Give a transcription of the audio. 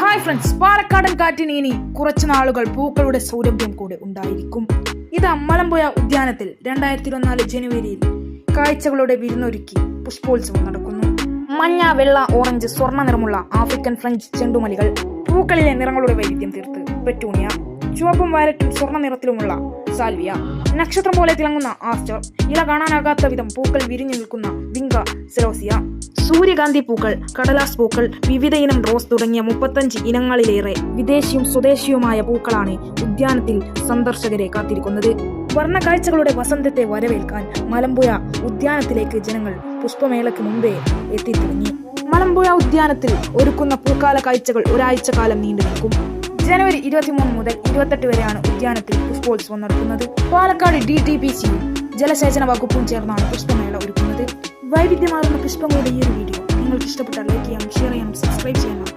Hi friends, പാലക്കാടൻ കാറ്റിന് ഇനി കുറച്ചു നാളുകൾ പൂക്കളുടെ സൗരഭ്യം കൂടെ ഉണ്ടായിരിക്കും. ഇത് മലമ്പുഴ ഉദ്യാനത്തിൽ 2024 ജനുവരിയിൽ കാഴ്ചകളുടെ വിരുന്നൊരുക്കി പുഷ്പോത്സവം നടക്കുന്നു. മഞ്ഞ, വെള്ള, ഓറഞ്ച്, സ്വർണ്ണ നിറമുള്ള ആഫ്രിക്കൻ ഫ്രഞ്ച് ചെണ്ടുമല്ലികൾ, പൂക്കളിലെ നിറങ്ങളുടെ വൈവിധ്യം തീർത്ത് പെറ്റൂണിയ, ചുവപ്പും വയലറ്റും സ്വർണ്ണ നിറത്തിലുമുള്ള സാൽവിയ, നക്ഷത്രം പോലെ തിളങ്ങുന്ന ആസ്റ്റർ, ഇല കാണാനാകാത്ത വിധം പൂക്കൾ വിരിഞ്ഞു നിൽക്കുന്ന വിങ്ക സെലോസിയ, സൂര്യകാന്തി പൂക്കൾ, കടലാസ് പൂക്കൾ, വിവിധ ഇനം റോസ് തുടങ്ങിയ 35 ഇനങ്ങളിലേറെ വിദേശിയും സ്വദേശിയുമായ പൂക്കളാണ് ഉദ്യാനത്തിൽ സന്ദർശകരെ കാത്തിരിക്കുന്നത്. വർണ്ണ കാഴ്ചകളുടെ വസന്തത്തെ വരവേൽക്കാൻ മലമ്പുഴ ഉദ്യാനത്തിലേക്ക് ജനങ്ങൾ പുഷ്പമേളയ്ക്ക് മുമ്പേ എത്തിത്തുടങ്ങി. മലമ്പുഴ ഉദ്യാനത്തിൽ ഒരുക്കുന്ന പൂക്കാല കാഴ്ചകൾ ഒരാഴ്ച കാലം നീണ്ടു നിൽക്കും. ജനുവരി 23 മുതൽ 28 വരെയാണ് ഉദ്യാനത്തിൽ പുഷ്പോത്സവം നടക്കുന്നത്. പാലക്കാട് DTPCയും ജലസേചന വകുപ്പും ചേർന്നാണ് പുഷ്പമേള ഒരുക്കുന്നത്. വൈവിധ്യമാർന്ന പുഷ്പങ്ങളുടെ ഈ ഒരു വീഡിയോ നിങ്ങൾക്ക് ഇഷ്ടപ്പെട്ടാൽ ലൈക്ക് ചെയ്യാനും ഷെയർ ചെയ്യാനും സബ്സ്ക്രൈബ് ചെയ്യാനും